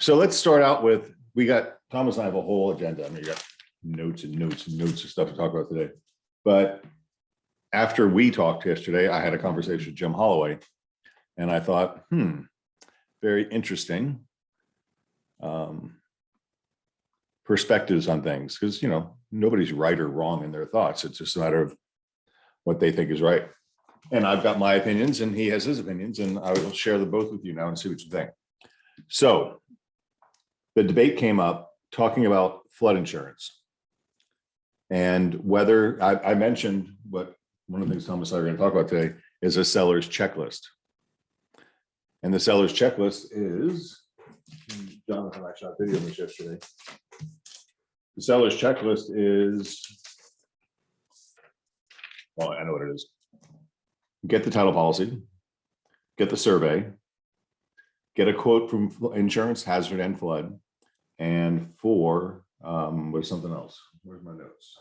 So let's start out with, Thomas and I have a whole agenda. I mean, you got notes and notes and notes of stuff to talk about today. But after we talked yesterday, I had a conversation with Jim Holloway, and I thought, very interesting perspectives on things, because, nobody's right or wrong in their thoughts. It's just a matter of what they think is right. And I've got my opinions and he has his opinions, and I will share them both with you now and see what you think. So the debate came up talking about flood insurance and whether I mentioned what one of the things Thomas and I are going to talk about today is a seller's checklist. And the seller's checklist is, Jonathan, I shot video of this yesterday. The seller's checklist is, well, I know what it is. Get the title policy, get the survey, get a quote from insurance, hazard, and flood, and what's something else? Where's my notes?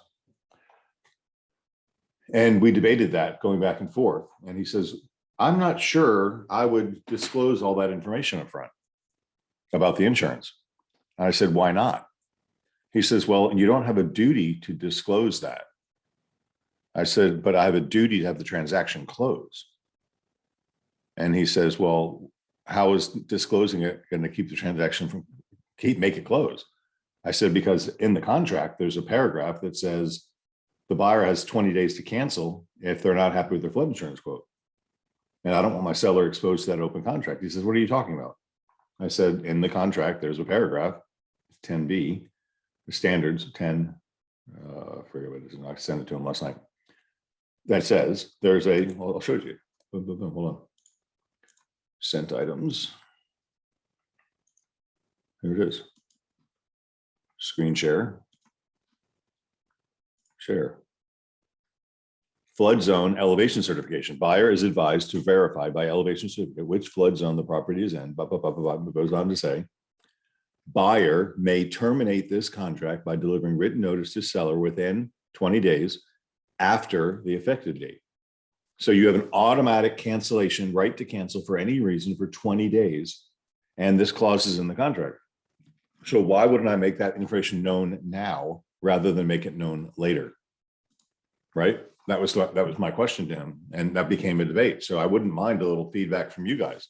And we debated that going back and forth. And he says, I'm not sure I would disclose all that information up front about the insurance. And I said, why not? He says, well, you don't have a duty to disclose that. I said, but I have a duty to have the transaction close. And he says, well, how is disclosing it going to keep the transaction from make it close? I said, because in the contract, there's a paragraph that says the buyer has 20 days to cancel if they're not happy with their flood insurance quote. And I don't want my seller exposed to that open contract. He says, what are you talking about? I said, in the contract, there's a paragraph, 10B, the standards 10, I forget what it is. I sent it to him last night. That says there's I'll show it to you. Hold on. Sent items. Here it is. Screen share. Share. Flood zone elevation certification. Buyer is advised to verify by elevation certificate which flood zone the property is in. It goes on to say, buyer may terminate this contract by delivering written notice to seller within 20 days after the effective date. So you have an automatic cancellation, right to cancel for any reason for 20 days. And this clause is in the contract. So why wouldn't I make that information known now rather than make it known later? Right? That was my question to him. And that became a debate. So I wouldn't mind a little feedback from you guys.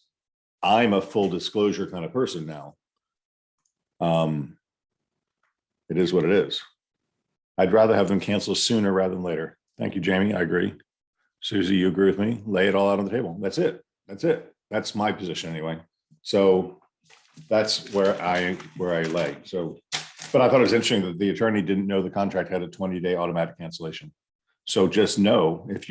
I'm a full disclosure kind of person now. It is what it is. I'd rather have them cancel sooner rather than later. Thank you, Jamie. I agree. Susie, you agree with me? Lay it all out on the table. That's it. That's it. That's my position anyway. So that's where I lay. So, but I thought it was interesting that the attorney didn't know the contract had a 20-day automatic cancellation. So just know if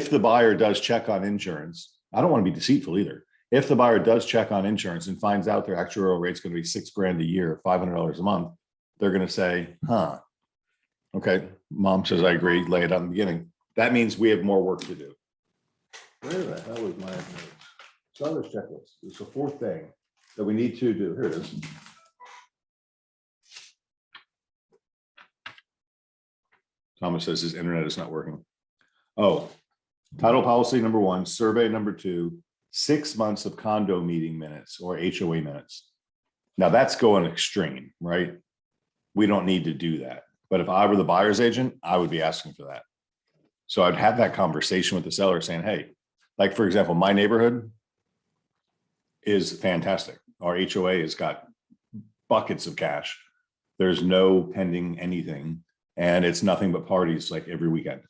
the buyer does check on insurance, I don't want to be deceitful either. If the buyer does check on insurance and finds out their actuarial rate's going to be $6,000 a year, $500 a month, they're going to say, okay, mom says I agree, lay it out in the beginning. That means we have more work to do. Where the hell is my notes? Seller's checklist. It's the fourth thing that we need to do. Here it is. Thomas says his internet is not working. Oh, title policy number 1, survey number 2, 6 months of condo meeting minutes or HOA minutes. Now that's going extreme, right? We don't need to do that. But if I were the buyer's agent, I would be asking for that. So I'd have that conversation with the seller saying, hey, like for example, my neighborhood is fantastic. Our HOA has got buckets of cash. There's no pending anything. And it's nothing but parties like every weekend.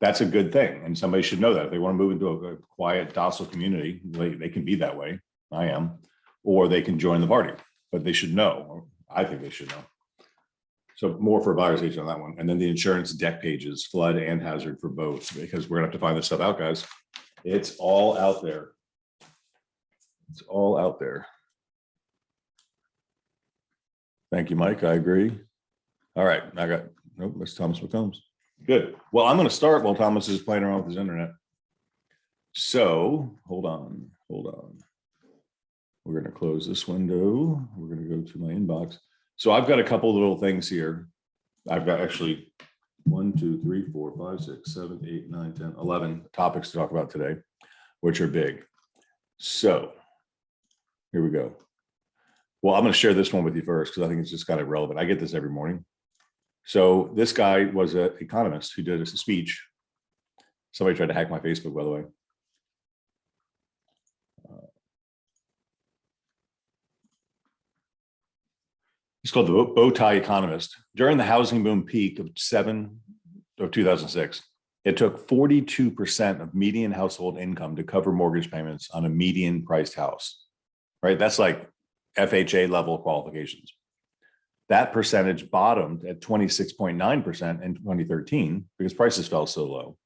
That's a good thing. And somebody should know that. If they want to move into a quiet, docile community, they can be that way. I am. Or they can join the party. But they should know. I think they should know. So more for a buyer's agent on that one. And then the insurance deck pages, flood and hazard for both, because we're going to have to find this stuff out, guys. It's all out there. It's all out there. Thank you, Mike. I agree. All right. I got, nope, that's Thomas McCombs. Good. Well, I'm going to start while Thomas is playing around with his internet. So hold on. We're going to close this window. We're going to go to my inbox. So I've got a couple little things here. I've got actually 1, 2, 3, 4, 5, 6, 7, 8, 9, 10, 11 topics to talk about today, which are big. So Here we go. Well, I'm going to share this one with you first because I think it's just kind of relevant. I get this every morning. So this guy was an economist who did a speech. Somebody tried to hack my Facebook, by the way. He's called the Bow Tie Economist. During the housing boom peak of 2006, it took 42% of median household income to cover mortgage payments on a median priced house, right? That's like FHA level qualifications. That percentage bottomed at 26.9% in 2013 because prices fell so low,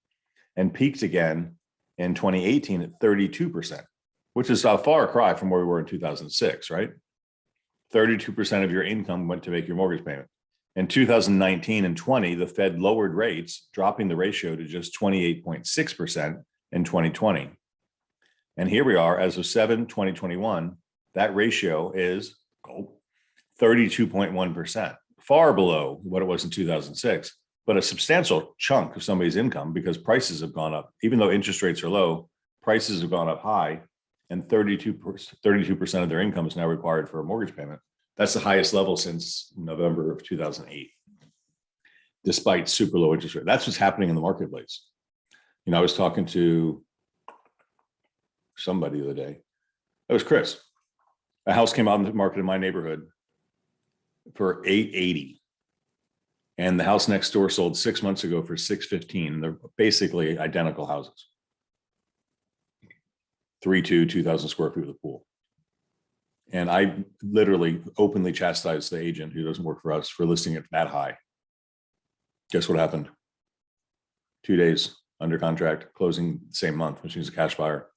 and peaked again in 2018 at 32%, which is a far cry from where we were in 2006, right? 32% of your income went to make your mortgage payment. In 2019 and 20, the Fed lowered rates, dropping the ratio to just 28.6% in 2020. And here we are, as of 7/2021, that ratio is 32.1%, far below what it was in 2006, but a substantial chunk of somebody's income because prices have gone up. Even though interest rates are low, prices have gone up high, and 32% of their income is now required for a mortgage payment. That's the highest level since November of 2008, despite super low interest rate. That's what's happening in the marketplace. I was talking to somebody the other day. It was Chris. A house came out in the market in my neighborhood for $880, and the house next door sold 6 months ago for $615. They're basically identical houses. 2,000 square feet with a pool. And I literally openly chastised the agent who doesn't work for us for listing it that high. Guess what happened? 2 days under contract, closing the same month, which means a cash buyer,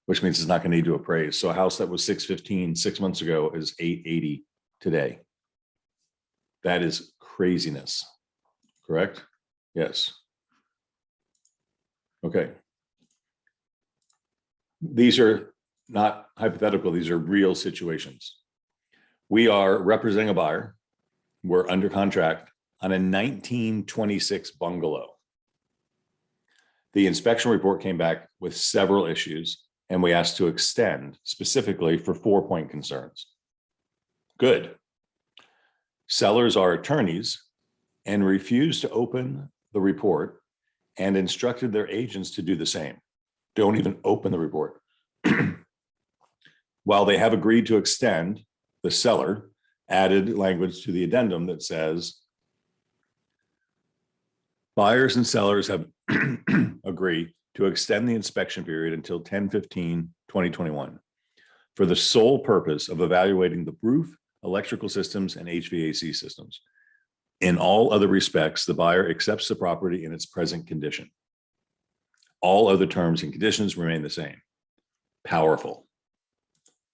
which means it's not going to need to appraise. So a house that was $615 6 months ago is $880 today. That is craziness, correct? Yes. Okay. These are not hypothetical. These are real situations. We are representing a buyer. We're under contract on a 1926 bungalow. The inspection report came back with several issues, and we asked to extend specifically for 4-point concerns. Good. Sellers are attorneys and refused to open the report and instructed their agents to do the same. Don't even open the report. While they have agreed to extend, the seller added language to the addendum that says, buyers and sellers have agreed to extend the inspection period until 10/15/2021 for the sole purpose of evaluating the roof, electrical systems, and HVAC systems. In all other respects, the buyer accepts the property in its present condition. All other terms and conditions remain the same. Powerful.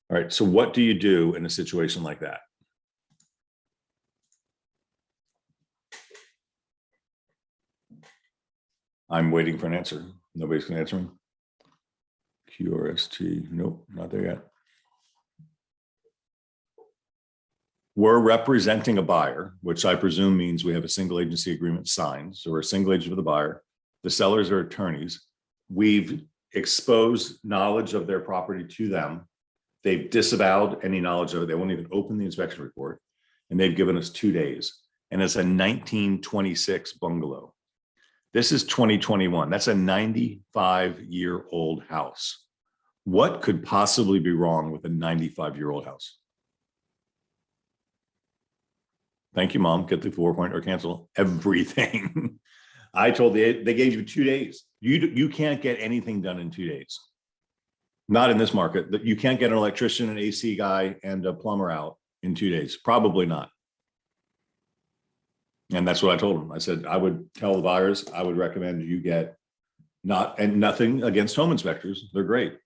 All right, so what do you do in a situation like that? I'm waiting for an answer. Nobody's going to answer me. QRST, nope, not there yet. We're representing a buyer, which I presume means we have a single agency agreement signed. So we're a single agent for the buyer. The sellers are attorneys. We've exposed knowledge of their property to them. They've disavowed any knowledge of it. They won't even open the inspection report. And they've given us 2 days. And it's a 1926 bungalow. This is 2021. That's a 95-year-old house. What could possibly be wrong with a 95-year-old house? Thank you, Mom. Get the 4-point or cancel everything. I told they gave you 2 days. You can't get anything done in 2 days. Not in this market. That you can't get an electrician, an AC guy, and a plumber out in 2 days. Probably not. And that's what I told them. I said, I would tell the buyers, I would recommend you get nothing against home inspectors. They're great.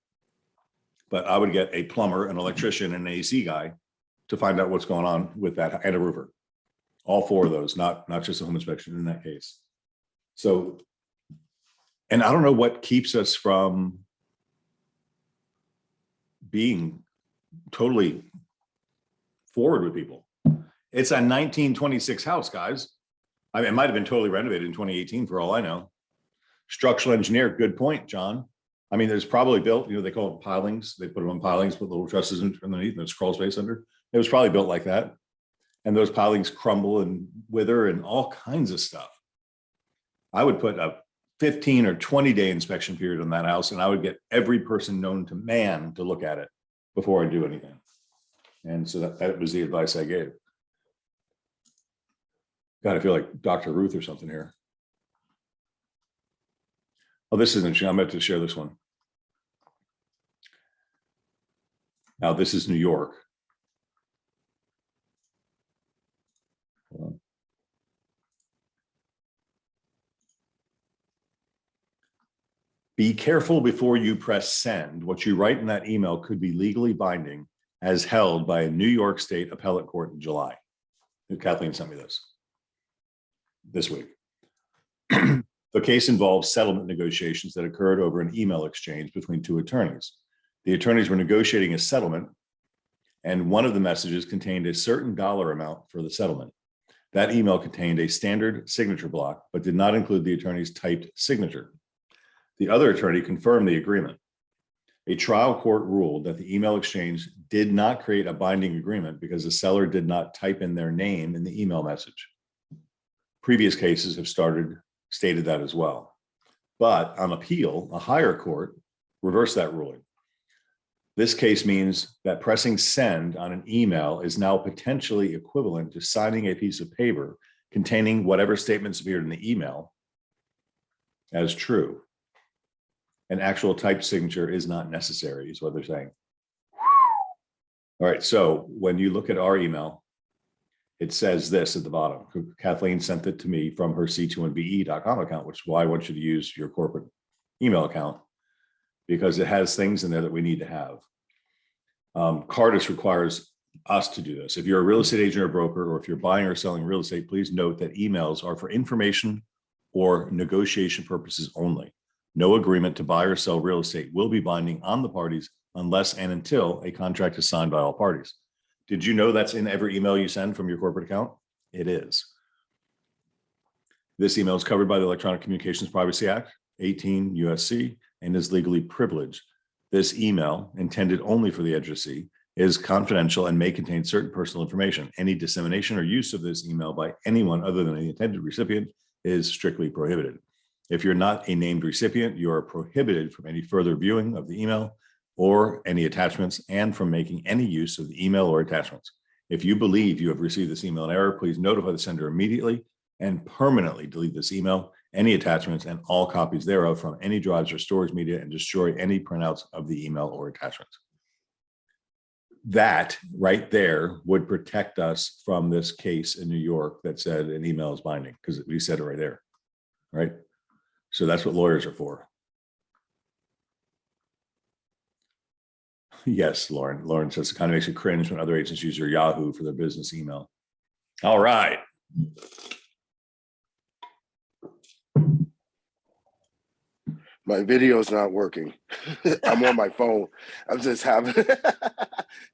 But I would get a plumber, an electrician, and an AC guy to find out what's going on with that, and a roofer. All 4 of those, not just a home inspection in that case. So, and I don't know what keeps us from being totally forward with people. It's a 1926 house, guys. I mean, it might have been totally renovated in 2018 for all I know. Structural engineer, good point, John. I mean, there's probably built, they call them pilings. They put them on pilings, put little trusses underneath and there's crawl space under. It was probably built like that. And those pilings crumble and wither and all kinds of stuff. I would put a 15 or 20 day inspection period on that house, and I would get every person known to man to look at it before I do anything. And so that was the advice I gave. God, I feel like Dr. Ruth or something here. Oh, this is interesting. I'm about to share this one. Now, this is New York. Be careful before you press send. What you write in that email could be legally binding as held by a New York State appellate court in July. Kathleen sent me this week. The case involves settlement negotiations that occurred over an email exchange between two attorneys. The attorneys were negotiating a settlement, and one of the messages contained a certain dollar amount for the settlement. That email contained a standard signature block, but did not include the attorney's typed signature. The other attorney confirmed the agreement. A trial court ruled that the email exchange did not create a binding agreement because the seller did not type in their name in the email message. Previous cases have stated that as well. But on appeal, a higher court reversed that ruling. This case means that pressing send on an email is now potentially equivalent to signing a piece of paper containing whatever statements appeared in the email as true. An actual typed signature is not necessary, is what they're saying. All right, so when you look at our email, it says this at the bottom. Kathleen sent it to me from her c2nbe.com account, which is why I want you to use your corporate email account, because it has things in there that we need to have. Cardis requires us to do this. If you're a real estate agent or broker, or if you're buying or selling real estate, please note that emails are for information or negotiation purposes only. No agreement to buy or sell real estate will be binding on the parties unless and until a contract is signed by all parties. Did you know that's in every email you send from your corporate account? It is. This email is covered by the Electronic Communications Privacy Act, 18 USC, and is legally privileged. This email, intended only for the edge to see, is confidential and may contain certain personal information. Any dissemination or use of this email by anyone other than the intended recipient is strictly prohibited. If you're not a named recipient, you are prohibited from any further viewing of the email or any attachments and from making any use of the email or attachments. If you believe you have received this email in error, please notify the sender immediately and permanently delete this email, any attachments, and all copies thereof from any drives or storage media, and destroy any printouts of the email or attachments. That right there would protect us from this case in New York that said an email is binding, because we said it right there, right? So that's what lawyers are for. Yes, Lauren. Lauren says it kind of makes you cringe when other agents use your Yahoo for their business email. All right. My video's not working. I'm on my phone. I'm just having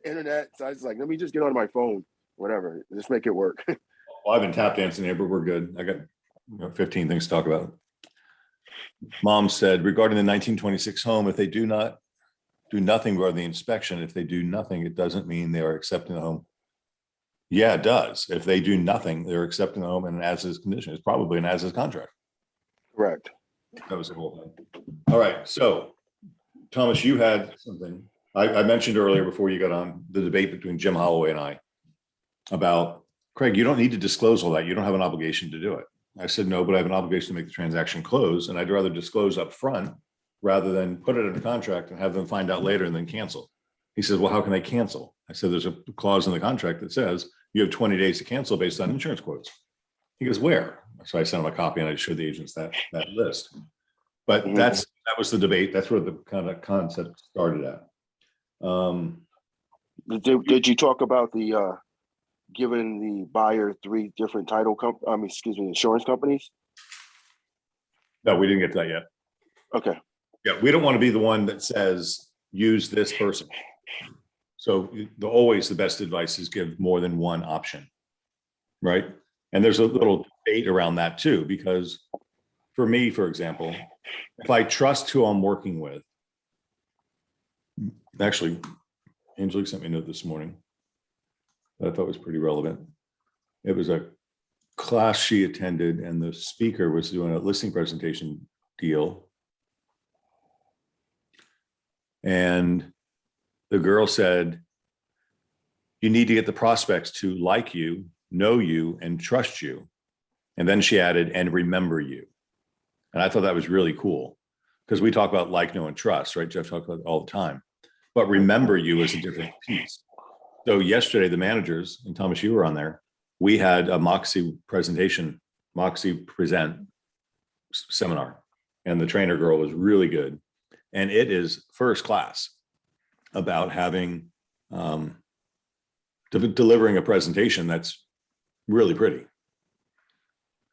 internet. So I was like, let me just get on my phone, whatever, just make it work. Well, I've been tap dancing here, but we're good. I got 15 things to talk about. Mom said, regarding the 1926 home, if they do nothing regarding the inspection, if they do nothing, it doesn't mean they are accepting the home. Yeah, it does. If they do nothing, they're accepting the home in an as-is condition. It's probably an as-is contract. Correct. That was the whole thing. All right. So, Thomas, you had something. I mentioned earlier before you got on the debate between Jim Holloway and I about, Craig, you don't need to disclose all that. You don't have an obligation to do it. I said, no, but I have an obligation to make the transaction close, and I'd rather disclose up front rather than put it in a contract and have them find out later and then cancel. He says, well, how can they cancel? I said, there's a clause in the contract that says you have 20 days to cancel based on insurance quotes. He goes, where? So I sent him a copy and I showed the agents that list. But that was the debate. That's where the kind of concept started at. Did you talk about the giving the buyer 3 different insurance companies? No, we didn't get to that yet. Okay. Yeah, we don't want to be the one that says use this person. So always the best advice is give more than one option, right? And there's a little debate around that too, because for me, for example, if I trust who I'm working with actually, Angelique sent me a note this morning that I thought was pretty relevant. It was a class she attended, and the speaker was doing a listing presentation deal. And the girl said, you need to get the prospects to like you, know you, and trust you. And then she added, and remember you. And I thought that was really cool because we talk about like, know, and trust, right? Jeff talks about it all the time. But remember you is a different piece. So yesterday, the managers, and Thomas, you were on there, we had a Moxie presentation, Moxie Present seminar, and the trainer girl was really good. And it is first class about having, delivering a presentation that's really pretty.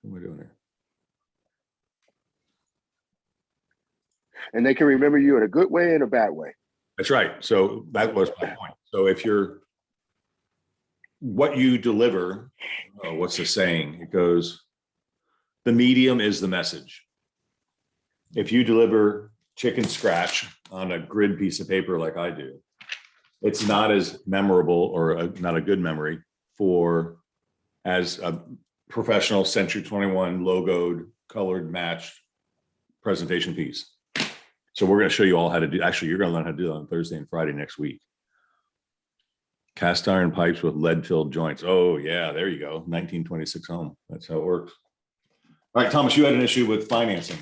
What are we doing here? And they can remember you in a good way and a bad way. That's right. So that was my point. So if you're, what you deliver, what's the saying? It goes, the medium is the message. If you deliver chicken scratch on a grid piece of paper like I do, it's not as memorable or not a good memory for as a professional Century 21 logoed, colored, matched presentation piece. So we're going to show you all how to do, actually, you're going to learn how to do that on Thursday and Friday next week. Cast iron pipes with lead filled joints. Oh yeah, there you go. 1926 home. That's how it works. All right, Thomas, you had an issue with financing.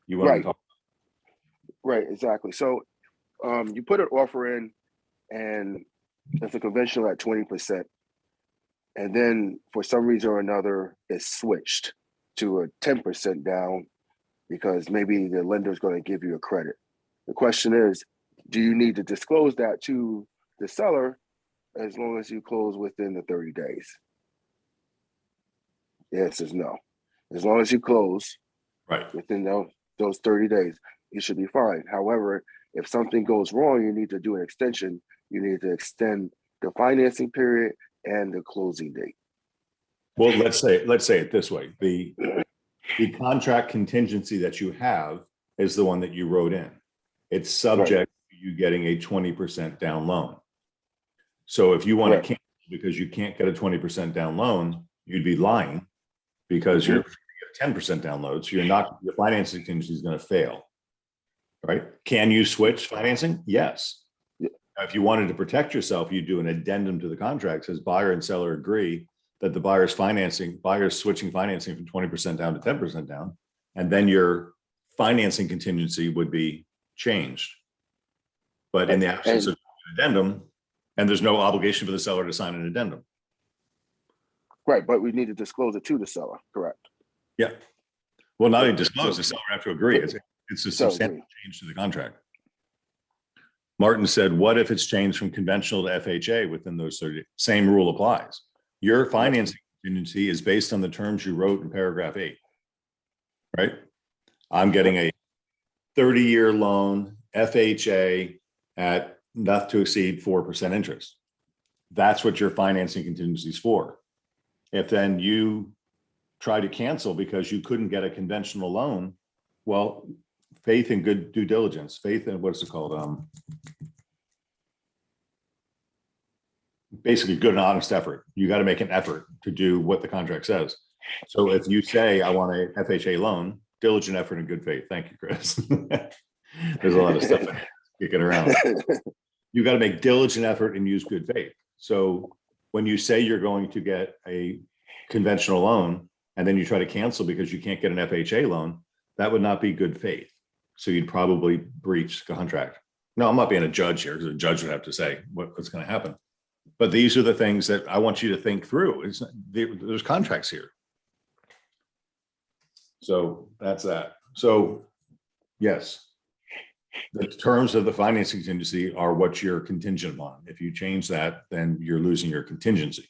You want to talk? Right, exactly. So you put an offer in and it's a conventional at 20%. And then for some reason or another, it's switched to a 10% down because maybe the lender is going to give you a credit. The question is, do you need to disclose that to the seller as long as you close within the 30 days? The answer is no. As long as you close within those 30 days, you should be fine. However, if something goes wrong, you need to do an extension. You need to extend the financing period and the closing date. Well, let's say it this way. The contract contingency that you have is the one that you wrote in. It's subject to you getting a 20% down loan. So if you want to cancel because you can't get a 20% down loan, you'd be lying because you're 10% down loan. So your financing contingency is going to fail, right? Can you switch financing? Yes. If you wanted to protect yourself, you do an addendum to the contract, says buyer and seller agree that the buyer's switching financing from 20% down to 10% down, and then your financing contingency would be changed. But in the absence of an addendum, and there's no obligation for the seller to sign an addendum. Right, but we need to disclose it to the seller, correct? Yeah. Well, not only disclose, the seller have to agree. It's a substantial change to the contract. Martin said, what if it's changed from conventional to FHA within those 30? Same rule applies. Your financing contingency is based on the terms you wrote in paragraph 8, right? I'm getting a 30-year loan, FHA at not to exceed 4% interest. That's what your financing contingency is for. If then you try to cancel because you couldn't get a conventional loan, well, faith and good due diligence, faith and what's it called? Basically good and honest effort. You got to make an effort to do what the contract says. So if you say, I want a FHA loan, diligent effort and good faith. Thank you, Chris. There's a lot of stuff kicking around. You got to make diligent effort and use good faith. So when you say you're going to get a conventional loan and then you try to cancel because you can't get an FHA loan, that would not be good faith. So you'd probably breach the contract. No, I'm not being a judge here because a judge would have to say what's going to happen. But these are the things that I want you to think through. There's contracts here. So that's that. So yes, the terms of the financing contingency are what you're contingent on. If you change that, then you're losing your contingency.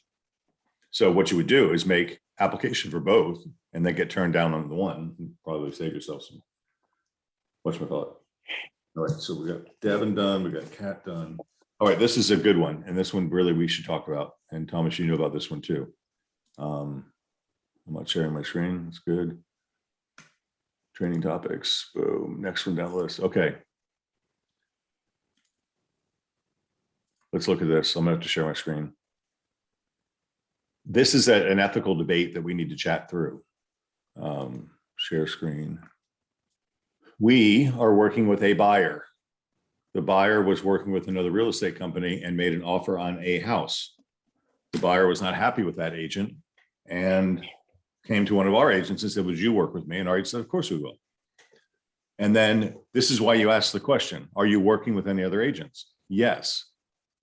So what you would do is make application for both and then get turned down on the one and probably save yourself some, whatchamacallit. All right, so we got Devin done, we got Kat done. All right, this is a good one. And this one really we should talk about. And Thomas, you know about this one too. I'm not sharing my screen. That's good. Training topics. Boom. Next one down the list. Okay. let's look at this. I'm gonna have to share my screen. This is an ethical debate that we need to chat through. Share screen. We are working with a buyer. The buyer was working with another real estate company and made an offer on a house. The buyer was not happy with that agent and came to one of our agents and said, would you work with me? And our agent said, of course we will. And then this is why you asked the question, are you working with any other agents? Yes.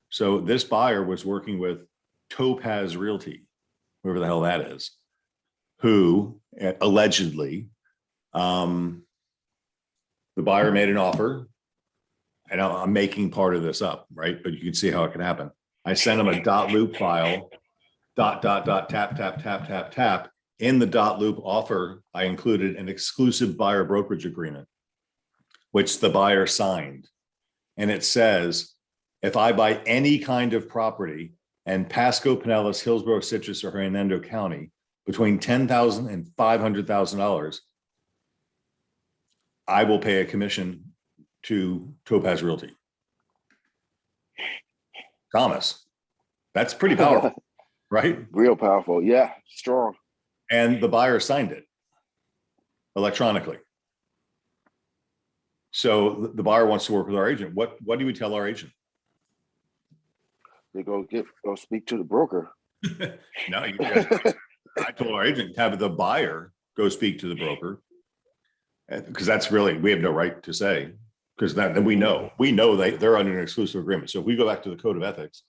So this buyer was working with Topaz Realty, whoever the hell that is, who allegedly, the buyer made an offer. And I'm making part of this up, right? But you can see how it can happen. I sent him a .loop file, tap, tap, tap, tap. In the .loop offer, I included an exclusive buyer brokerage agreement, which the buyer signed. And it says, if I buy any kind of property in Pasco, Pinellas, Hillsborough, Citrus, or Hernando County between $10,000 and $500,000, I will pay a commission to Topaz Realty. Thomas, that's pretty powerful, right? Real powerful. Yeah, strong. And the buyer signed it electronically. So the buyer wants to work with our agent. What do we tell our agent? They go speak to the broker. No, you guys, I told our agent to have the buyer go speak to the broker, because that's really, we have no right to say, because then we know they're under an exclusive agreement. So if we go back to the code of ethics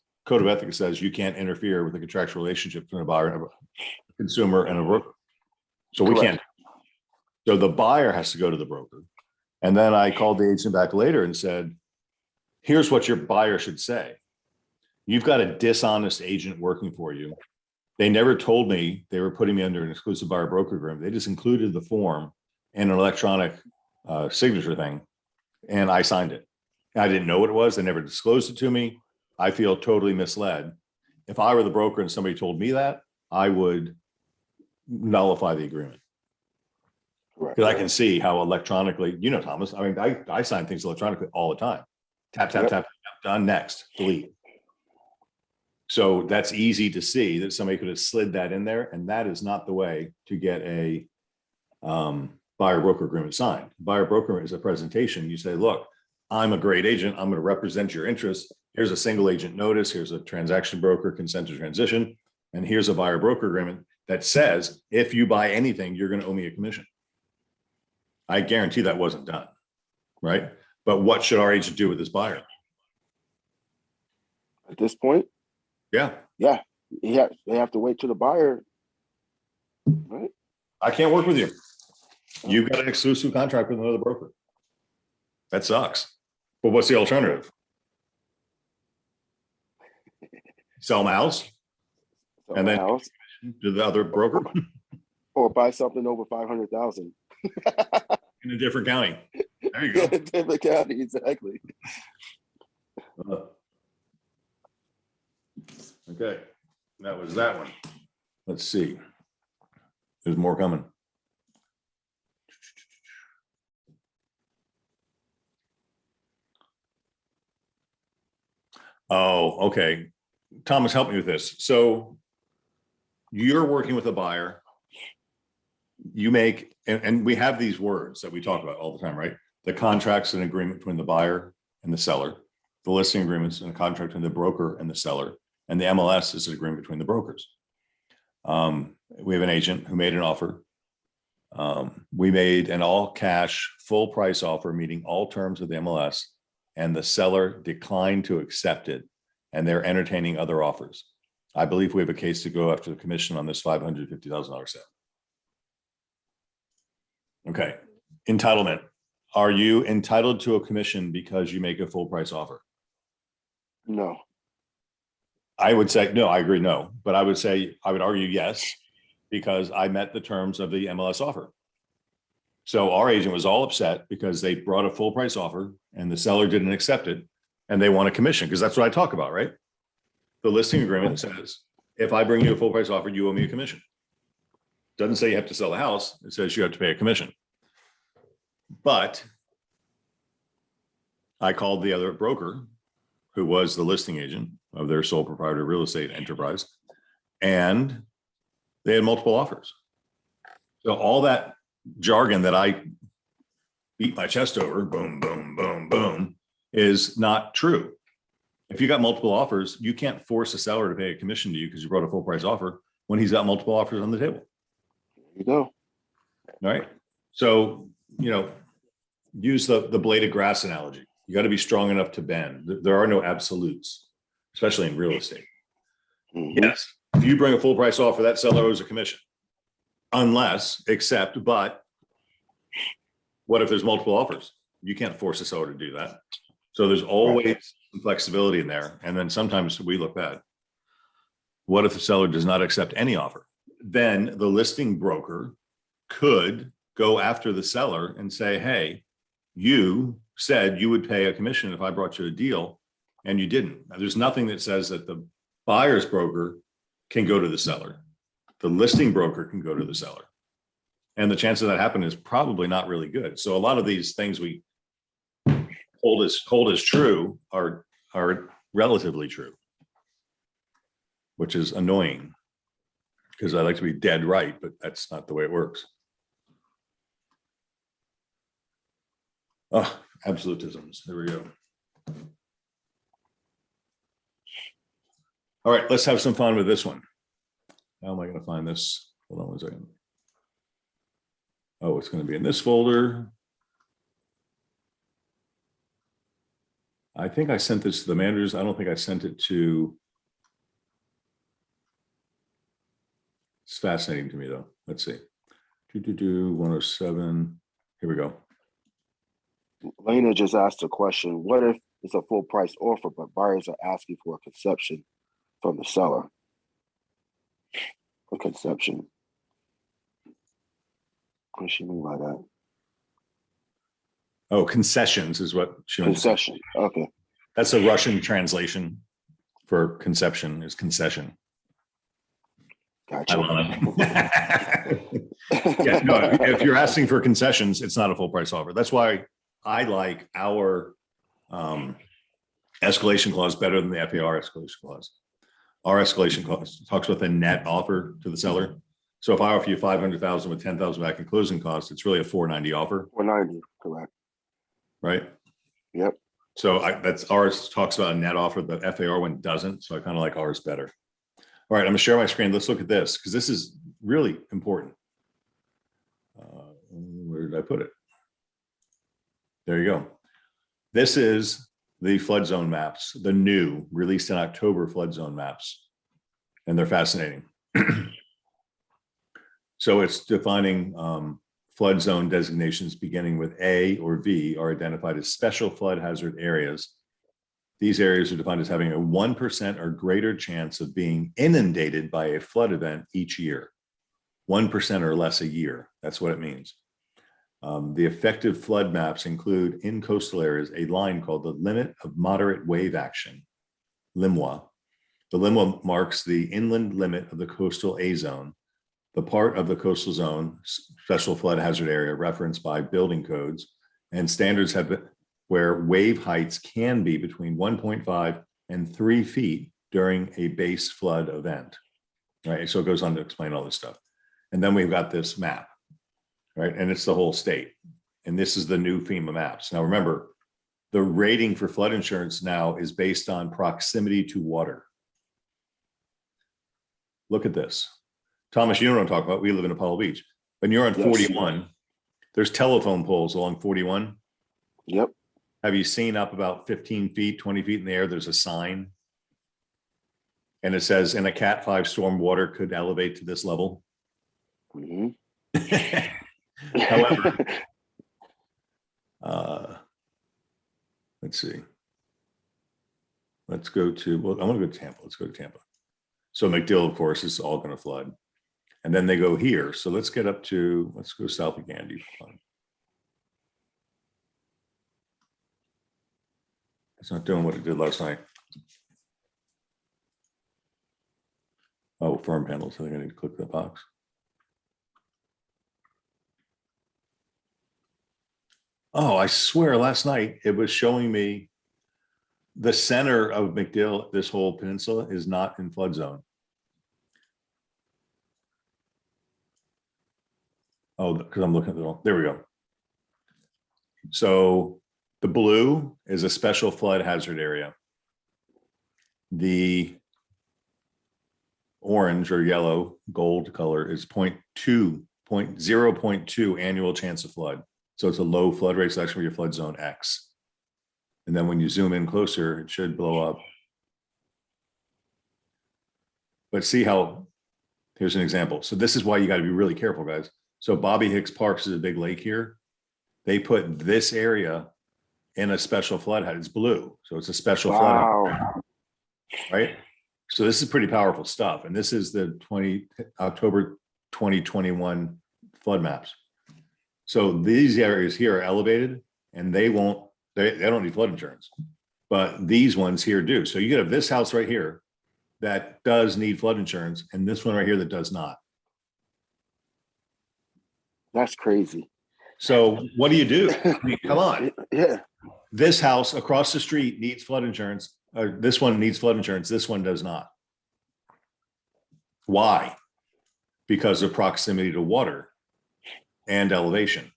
says you can't interfere with the contractual relationship between a buyer and a consumer and a broker. So we can't. So the buyer has to go to the broker. And then I called the agent back later and said, here's what your buyer should say. You've got a dishonest agent working for you. They never told me they were putting me under an exclusive buyer broker agreement. They just included the form in an electronic signature thing. And I signed it. I didn't know what it was. They never disclosed it to me. I feel totally misled. If I were the broker and somebody told me that, I would nullify the agreement. Because I can see how electronically, Thomas, I mean, I sign things electronically all the time. Tap, tap, tap, done, next, delete. So that's easy to see that somebody could have slid that in there. And that is not the way to get a buyer broker agreement signed. Buyer broker is a presentation. You say, look, I'm a great agent. I'm going to represent your interests. Here's a single agent notice. Here's a transaction broker consent to transition. And here's a buyer broker agreement that says, if you buy anything, you're going to owe me a commission. I guarantee that wasn't done, right? But what should our agent do with this buyer? At this point? Yeah. They have to wait till the buyer, right? I can't work with you. You've got an exclusive contract with another broker. That sucks. But what's the alternative? Sell my house and then to the other broker, or buy something over 500,000 in a different county. There you go. Different county, exactly. Okay, that was that one. Let's see. There's more coming. Oh, okay. Thomas, help me with this. So you're working with a buyer. You make, and we have these words that we talk about all the time, right? The contract's an agreement between the buyer and the seller. The listing agreements and a contract between the broker and the seller. And the MLS is an agreement between the brokers. We have an agent who made an offer. We made an all cash, full price offer, meeting all terms of the MLS, and the seller declined to accept it. And they're entertaining other offers. I believe we have a case to go after the commission on this $550,000 sale. Okay, entitlement. Are you entitled to a commission because you make a full price offer? No. I would say, no, I agree, no. But I would say, I would argue yes, because I met the terms of the MLS offer. So our agent was all upset because they brought a full price offer and the seller didn't accept it and they want a commission, because that's what I talk about, right? The listing agreement says, if I bring you a full price offer, you owe me a commission. Doesn't say you have to sell the house. It says you have to pay a commission. But I called the other broker who was the listing agent of their sole proprietor real estate enterprise, and they had multiple offers. So all that jargon that I beat my chest over, boom, boom, boom, boom, is not true. If you got multiple offers, you can't force a seller to pay a commission to you because you brought a full price offer when he's got multiple offers on the table. There you go. All right. So, use the blade of grass analogy. You got to be strong enough to bend. There are no absolutes, especially in real estate. Mhm. Yes. If you bring a full price offer, that seller owes a commission. But what if there's multiple offers? You can't force a seller to do that. So there's always some flexibility in there. And then sometimes we look bad. What if the seller does not accept any offer? Then the listing broker could go after the seller and say, hey, you said you would pay a commission if I brought you a deal, and you didn't. There's nothing that says that the buyer's broker can go to the seller. The listing broker can go to the seller. And the chance of that happening is probably not really good. So a lot of these things we hold as true are relatively true, which is annoying because I like to be dead right, but that's not the way it works. Oh, absolutisms. There we go. All right, let's have some fun with this one. How am I going to find this? Hold on one second. Oh, it's going to be in this folder. I think I sent this to the managers. I don't think I sent it to. It's fascinating to me though. Let's see. 107. Here we go. Lena just asked a question. What if it's a full price offer, but buyers are asking for a conception from the seller? A conception. What does she mean by that? Oh, concessions is what she meant. Concession. Okay. That's a Russian translation for conception is concession. Gotcha. Yeah, no, if you're asking for concessions, it's not a full price offer. That's why I like our escalation clause better than the FAR escalation clause. Our escalation clause talks about the net offer to the seller. So if I offer you 500,000 with 10,000 back in closing costs, it's really a 490 offer. 490, correct. Right. Yep. So that's ours talks about a net offer. The FAR one doesn't. So I kind of like ours better. All right, I'm gonna share my screen. Let's look at this because this is really important. Where did I put it? There you go. This is the flood zone maps, the new released in October flood zone maps, and they're fascinating. So it's defining flood zone designations beginning with A or V are identified as special flood hazard areas. These areas are defined as having a 1% or greater chance of being inundated by a flood event each year. 1% or less a year. That's what it means. The effective flood maps include in coastal areas a line called the limit of moderate wave action, LIMWA. The LIMWA marks the inland limit of the coastal A zone, the part of the coastal zone, special flood hazard area referenced by building codes and standards have been where wave heights can be between 1.5 and 3 feet during a base flood event, right? So it goes on to explain all this stuff. And then we've got this map, right? And it's the whole state. And this is the new FEMA maps. Now, remember, the rating for flood insurance now is based on proximity to water. Look at this. Thomas, you know what I'm talking about. We live in Apollo Beach. When you're on 41, there's telephone poles along 41. Yep. Have you seen up about 15 feet, 20 feet in the air, there's a sign? And it says, in a Cat 5 storm, water could elevate to this level. Mm-hmm. However, let's see. Let's go to, well, I want to go to Tampa. Let's go to Tampa. So McDill, of course, is all going to flood. And then they go here. So let's get up to, let's go south of Gandy. It's not doing what it did last night. Oh, firm panels. I think I need to click that box. Oh, I swear last night it was showing me the center of McDill, this whole peninsula is not in flood zone. Oh, because I'm looking at the wrong, there we go. So the blue is a special flood hazard area. The orange or yellow gold color is 0.2 annual chance of flood. So it's a low flood rate, so that's where your flood zone X. And then when you zoom in closer, it should blow up. But see how, here's an example. So this is why you got to be really careful, guys. So Bobby Hicks Parks is a big lake here. They put this area in a special flood hazard. It's blue, so it's a special flood hazard, right? So this is pretty powerful stuff. And this is the October 2021 flood maps. So these areas here are elevated and they don't need flood insurance, but these ones here do. So you could have this house right here that does need flood insurance and this one right here that does not. That's crazy. So what do you do? I mean, come on. Yeah. This house across the street needs flood insurance. Or this one needs flood insurance. This one does not. Why? Because of proximity to water and elevation.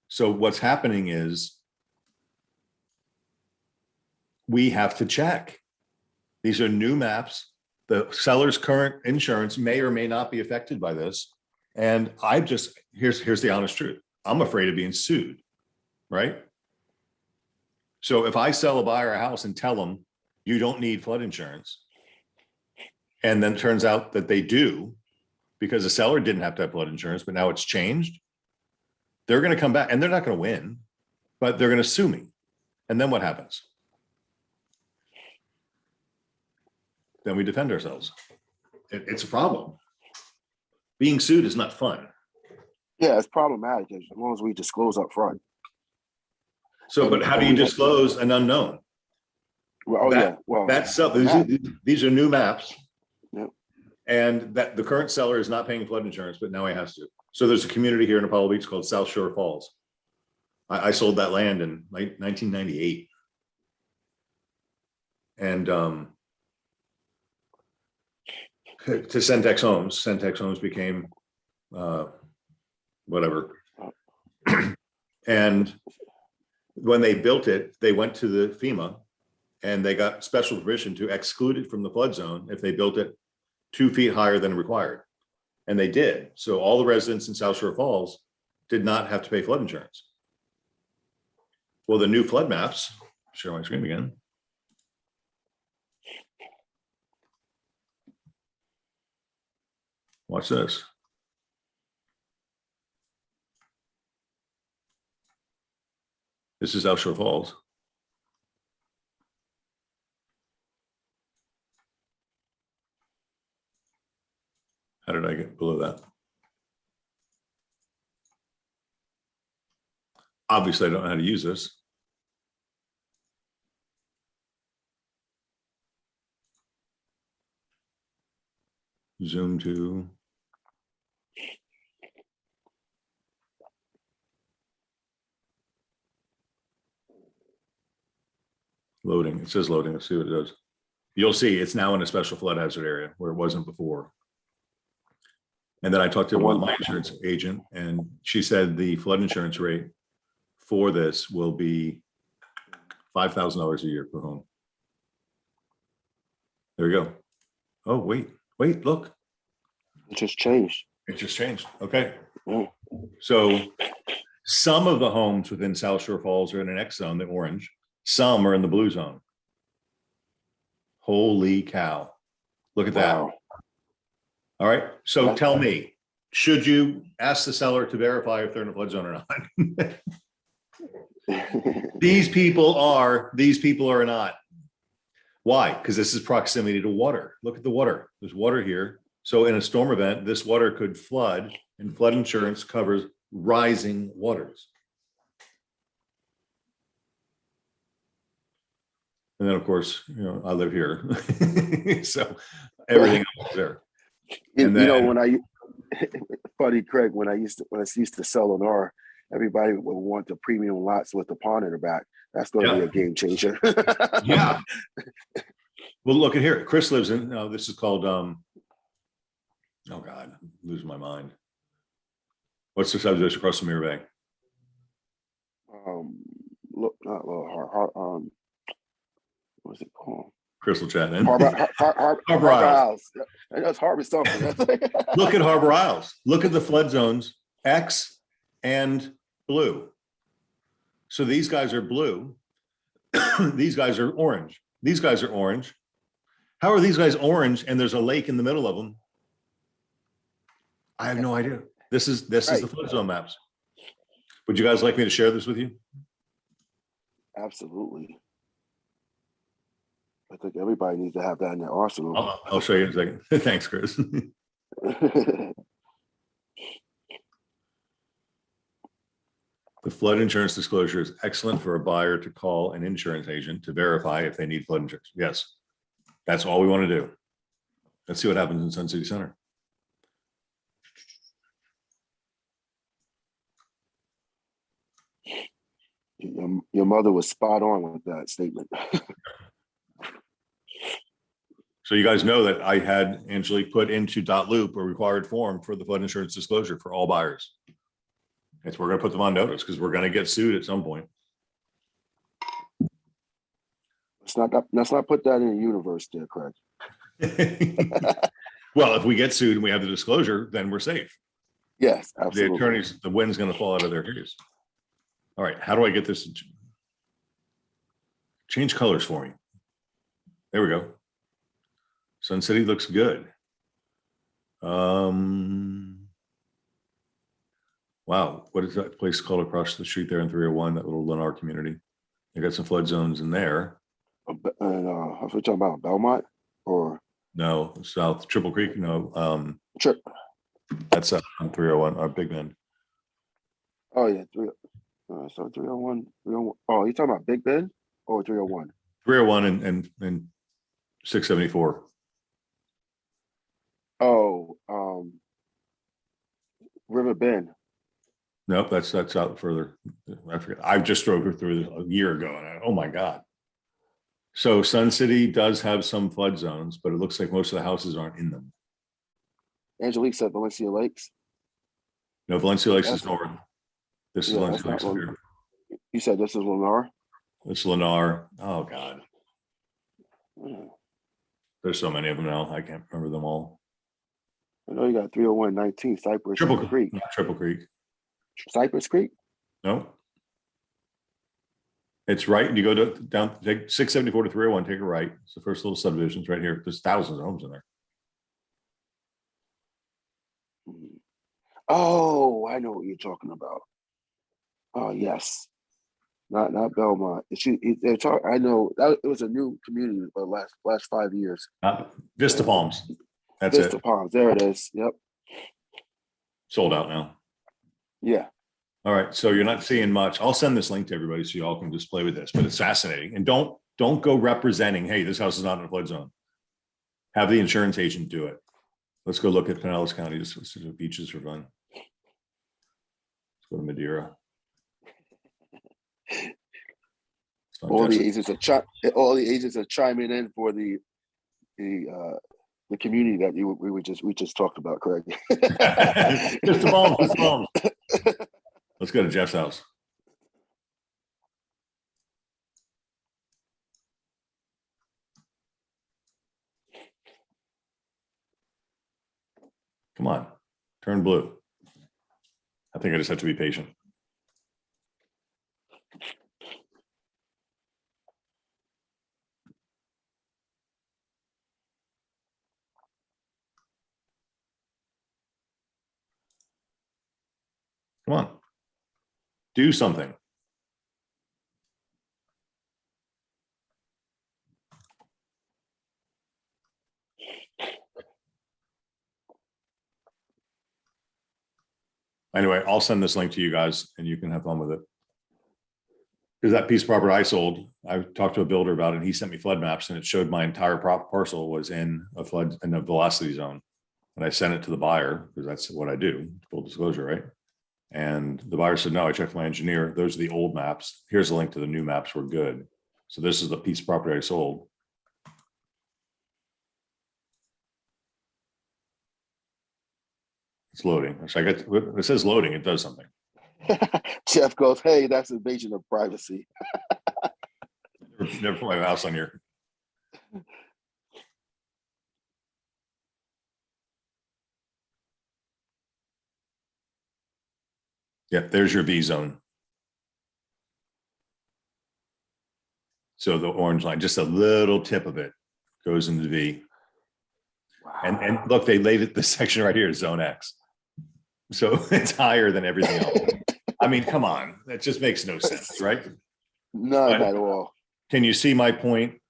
So what's happening is we have to check. These are new maps. The seller's current insurance may or may not be affected by this. And here's the honest truth. I'm afraid of being sued, right? So if I sell a buyer a house and tell them you don't need flood insurance, and then it turns out that they do because the seller didn't have to have flood insurance, but now it's changed, they're going to come back and they're not going to win, but they're going to sue me. And then what happens? Then we defend ourselves. It's a problem. Being sued is not fun. Yeah, it's problematic as long as we disclose up front. So, but how do you disclose an unknown? Well, These are new maps. Yep. And that the current seller is not paying flood insurance, but now he has to. So there's a community here in Apollo Beach called South Shore Falls. I sold that land in 1998. And to Centex Homes. Centex Homes became whatever. And when they built it, they went to the FEMA and they got special permission to exclude it from the flood zone if they built it 2 feet higher than required. And they did. So all the residents in South Shore Falls did not have to pay flood insurance. Well, the new flood maps, share my screen again. Watch this. This is South Shore Falls. How did I get below that? Obviously, I don't know how to use this. Zoom to. Loading. It says loading. Let's see what it does. You'll see it's now in a special flood hazard area where it wasn't before. And then I talked to my insurance agent, and she said the flood insurance rate for this will be $5,000 a year per home. There we go. Oh, wait, look. It just changed. It just changed. Okay. Mm. So some of the homes within South Shore Falls are in an X zone, the orange. Some are in the blue zone. Holy cow. Look at that. Wow. All right. So tell me, should you ask the seller to verify if they're in a flood zone or not? These people are not. Why? Because this is proximity to water. Look at the water. There's water here. So in a storm event, this water could flood, and flood insurance covers rising waters. And then, of course, I live here. So everything else is there. When funny, Craig, when I used to sell Lennar, everybody will want the premium lots with the pond in the back. That's going to be a game changer. Yeah. Well, look at here. Chris lives in, no, this is called, oh God, I'm losing my mind. What's the subdivision across from Mirror Bay? Look, not what's it called? Crystal chat in. Harbor Isles. I know it's Harbor something. Look at Harbor Isles. Look at the flood zones, X and blue. So these guys are blue. These guys are orange. These guys are orange. How are these guys orange and there's a lake in the middle of them? I have no idea. This is the flood zone maps. Would you guys like me to share this with you? Absolutely. I think everybody needs to have that in their arsenal. I'll show you in a second. Thanks, Chris. The flood insurance disclosure is excellent for a buyer to call an insurance agent to verify if they need flood insurance. Yes, that's all we want to do. Let's see what happens in Sun City Center. Your mother was spot on with that statement. So you guys know that I had Angelique put into .loop a required form for the flood insurance disclosure for all buyers. It's we're going to put them on notice because we're going to get sued at some point. Let's not put that in the universe there, Craig. Well, if we get sued and we have the disclosure, then we're safe. Yes, absolutely. The attorneys, the wind's going to fall out of their ears. All right, how do I get this? Change colors for me. There we go. Sun City looks good. Wow, what is that place called across the street there in 301, that little Lennar community? They got some flood zones in there. And I was talking about Belmont or no, South Triple Creek. No, Trip. That's on 301, our Big Bend. Oh yeah, so 301, 301. Oh, you talking about Big Bend or 301? 301 and 674. Oh, River Bend. Nope, that's out further. I forget. I just drove through a year ago, and oh my God. So Sun City does have some flood zones, but it looks like most of the houses aren't in them. Angelique said Valencia Lakes. No, Valencia Lakes is north. This is Valencia Lakes here. You said this is Lennar? It's Lennar. Oh God. Yeah. There's so many of them now. I can't remember them all. I know you got 301-19 Cypress Creek. Not Triple Creek. Cypress Creek? No. It's right. You go down, take 674 to 301, take a right. It's the first little subdivisions right here. There's thousands of homes in there. Oh, I know what you're talking about. Oh, yes. Not Belmont. I know that it was a new community the last 5 years. Vista Palms. That's Vista Palms. There it is. Yep. Sold out now. Yeah. All right. So you're not seeing much. I'll send this link to everybody so you all can just play with this, but it's fascinating. And don't go representing, hey, this house is not in a flood zone. Have the insurance agent do it. Let's go look at Pinellas County. Just the beaches for fun. Let's go to Madeira. All the agents are chiming in for the community that we just talked about, Craig. Just a moment. Let's go to Jeff's house. Come on, turn blue. I think I just have to be patient. Come on, do something. Anyway, I'll send this link to you guys and you can have fun with it. Because that piece of property I sold, I talked to a builder about it and he sent me flood maps and it showed my entire parcel was in a flood in a velocity zone. And I sent it to the buyer because that's what I do, full disclosure, right? And the buyer said, no, I checked my engineer. Those are the old maps. Here's a link to the new maps. We're good. So this is the piece of property I sold. It's loading. So I get, it says loading, it does something. Jeff goes, hey, that's invasion of privacy. Never put my mouse on here. Yep, there's your V zone. So the orange line, just a little tip of it goes into V. Wow. And look, they laid it, this section right here is zone X. So it's higher than everything else. I mean, come on, that just makes no sense, right? None at all. Can you see my point?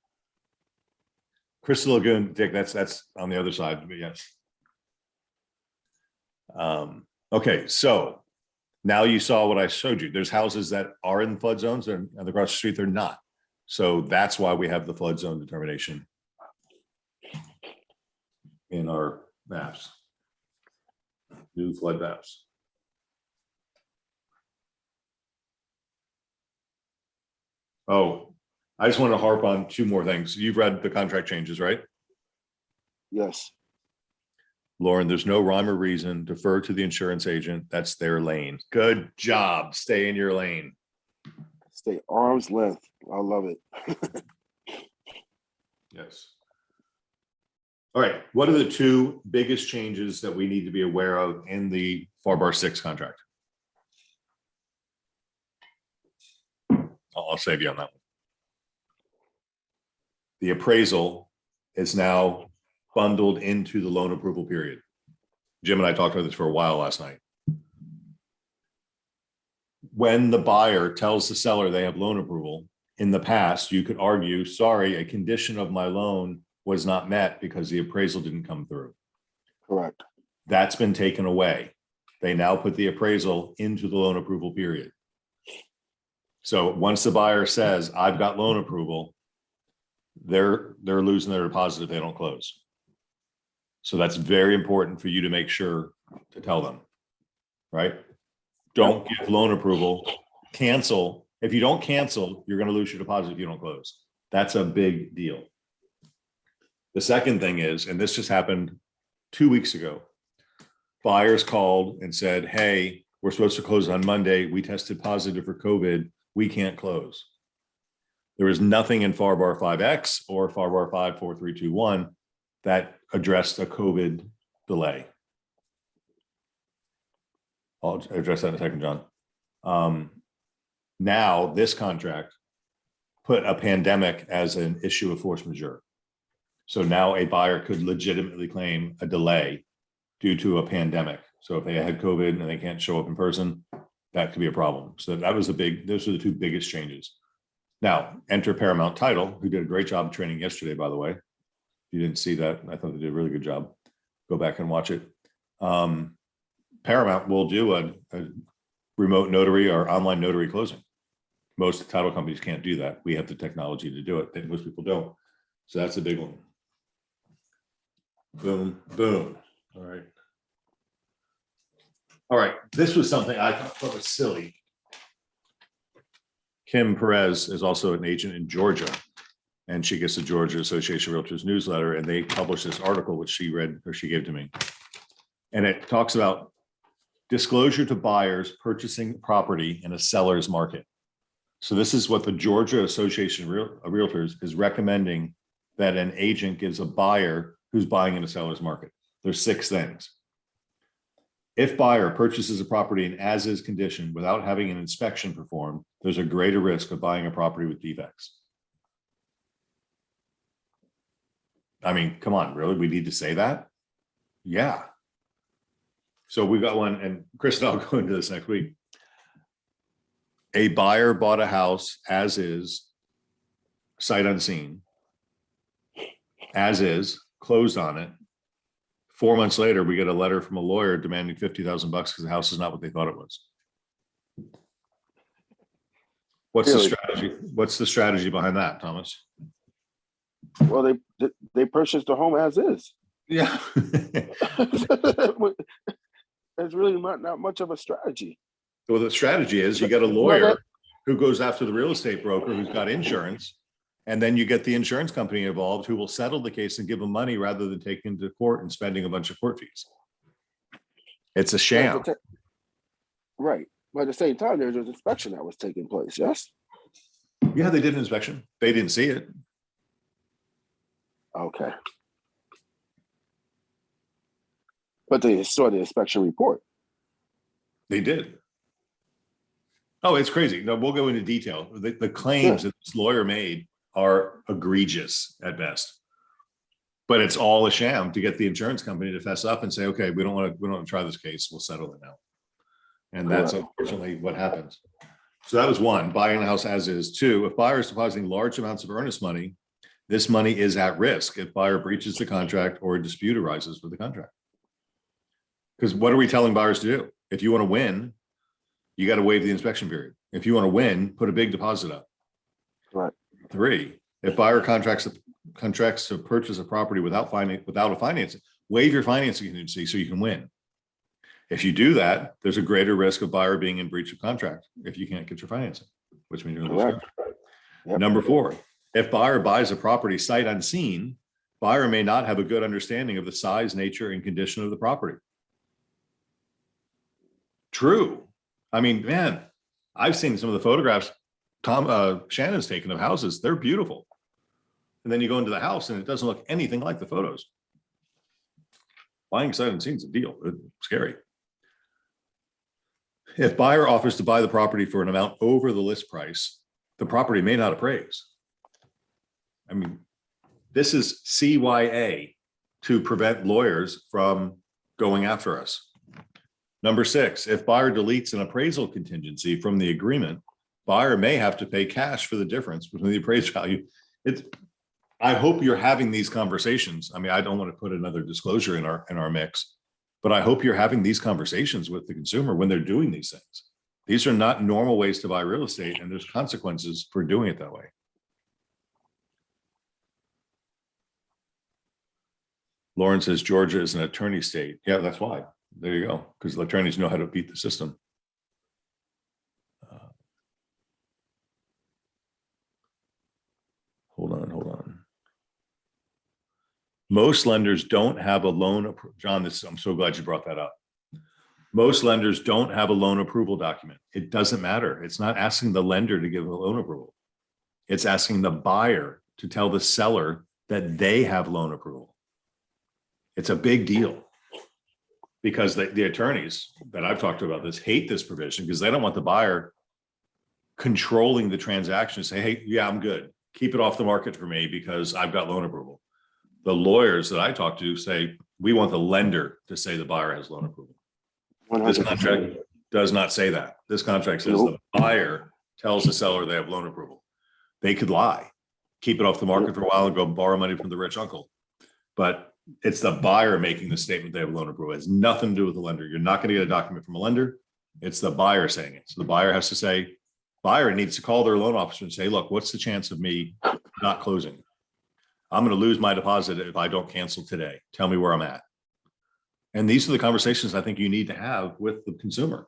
Crystal Lagoon, Dick, that's on the other side, but yes. Okay, so now you saw what I showed you. There's houses that are in flood zones and across the street, they're not. So that's why we have the flood zone determination in our maps. New flood maps. Oh, I just want to harp on two more things. You've read the contract changes, right? Yes. Lauren, there's no rhyme or reason. Defer to the insurance agent. That's their lane. Good job. Stay in your lane. Stay arm's length. I love it. Yes. All right. What are the two biggest changes that we need to be aware of in the FAR 6 contract? I'll save you on that one. The appraisal is now bundled into the loan approval period. Jim and I talked about this for a while last night. When the buyer tells the seller they have loan approval, in the past, you could argue, sorry, a condition of my loan was not met because the appraisal didn't come through. Correct. That's been taken away. They now put the appraisal into the loan approval period. So once the buyer says, I've got loan approval, they're losing their deposit if they don't close. So that's very important for you to make sure to tell them, right? Don't give loan approval, cancel. If you don't cancel, you're going to lose your deposit if you don't close. That's a big deal. The second thing is, and this just happened 2 weeks ago, buyers called and said, hey, we're supposed to close on Monday. We tested positive for COVID. We can't close. There was nothing in FAR 5X or FAR 54321 that addressed a COVID delay. I'll address that in a second, John. Now this contract put a pandemic as an issue of force majeure. So now a buyer could legitimately claim a delay due to a pandemic. So if they had COVID and they can't show up in person, that could be a problem. So that was those are the two biggest changes. Now enter Paramount Title, who did a great job of training yesterday, by the way. If you didn't see that, I thought they did a really good job. Go back and watch it. Paramount will do a remote notary or online notary closing. Most title companies can't do that. We have the technology to do it, and most people don't. So that's a big one. Boom, boom. All right. All right. This was something I thought was silly. Kim Perez is also an agent in Georgia, and she gets the Georgia Association of Realtors newsletter, and they published this article, which she read or she gave to me. And it talks about disclosure to buyers purchasing property in a seller's market. So this is what the Georgia Association of Realtors is recommending that an agent gives a buyer who's buying in a seller's market. There's 6 things. If buyer purchases a property in as-is condition without having an inspection performed, there's a greater risk of buying a property with defects. I mean, come on, really? We need to say that? Yeah. So we got one, and Chris and I'll go into this next week. A buyer bought a house as is, sight unseen, as is, closed on it. 4 months later, we get a letter from a lawyer demanding $50,000 because the house is not what they thought it was. What's really? The strategy? What's the strategy behind that, Thomas? Well, they purchased the home as is. Yeah. It's really not much of a strategy. Well, the strategy is you get a Well, lawyer who goes after the real estate broker who's got insurance. And then you get the insurance company involved who will settle the case and give them money rather than taking to court and spending a bunch of court fees. It's a sham. Right. But at the same time, there's an inspection that was taking place. Yes. Yeah, they did an inspection. They didn't see it. Okay. But they saw the inspection report. They did. Oh, it's crazy. No, we'll go into detail. The claims that this lawyer made are egregious at best. But it's all a sham to get the insurance company to fess up and say, okay, we don't want to try this case. We'll settle it now. And that's unfortunately what happens. So that was one, buying the house as is. Two, if buyer is depositing large amounts of earnest money, this money is at risk if buyer breaches the contract or a dispute arises with the contract. Because what are we telling buyers to do? If you want to win, you got to waive the inspection period. If you want to win, put a big deposit up. Right. Three, if buyer contracts to purchase a property without a financing, waive your financing contingency so you can win. If you do that, there's a greater risk of buyer being in breach of contract if you can't get your financing, which means you're going to lose. Yep. Number four, if buyer buys a property sight unseen, buyer may not have a good understanding of the size, nature, and condition of the property. True. I mean, man, I've seen some of the photographs Shannon's taken of houses. They're beautiful. And then you go into the house and it doesn't look anything like the photos. Buying sight unseen is a deal. It's scary. If buyer offers to buy the property for an amount over the list price, the property may not appraise. I mean, this is CYA to prevent lawyers from going after us. Number six, if buyer deletes an appraisal contingency from the agreement, buyer may have to pay cash for the difference between the appraised value. I hope you're having these conversations. I mean, I don't want to put another disclosure in our mix, but I hope you're having these conversations with the consumer when they're doing these things. These are not normal ways to buy real estate, and there's consequences for doing it that way. Lauren says Georgia is an attorney state. Yeah, that's why. There you go, because the attorneys know how to beat the system. Hold on. Most lenders don't have a loan. John, I'm so glad you brought that up. Most lenders don't have a loan approval document. It doesn't matter. It's not asking the lender to give a loan approval. It's asking the buyer to tell the seller that they have loan approval. It's a big deal because the attorneys that I've talked to about this hate this provision because they don't want the buyer controlling the transaction to say, hey, yeah, I'm good. Keep it off the market for me because I've got loan approval. The lawyers that I talk to say, we want the lender to say the buyer has loan approval. 100%. This contract does not say that. This contract says the buyer tells the seller they have loan approval. They could lie, keep it off the market for a while and go borrow money from the rich uncle. But it's the buyer making the statement they have loan approval. It has nothing to do with the lender. You're not going to get a document from a lender. It's the buyer saying it. So the buyer has to say, buyer needs to call their loan officer and say, look, what's the chance of me not closing? I'm going to lose my deposit if I don't cancel today. Tell me where I'm at. And these are the conversations I think you need to have with the consumer.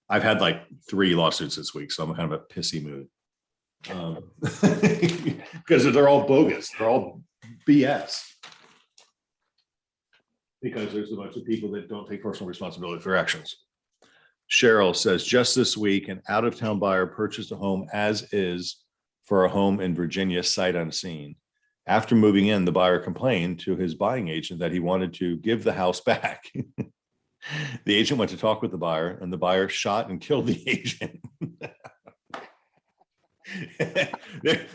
I've had like 3 lawsuits this week, so I'm kind of a pissy mood. Because they're all bogus. They're all BS. Because there's a bunch of people that don't take personal responsibility for their actions. Cheryl says, just this week, an out-of-town buyer purchased a home as is for a home in Virginia, sight unseen. After moving in, the buyer complained to his buying agent that he wanted to give the house back. The agent went to talk with the buyer, and the buyer shot and killed the agent.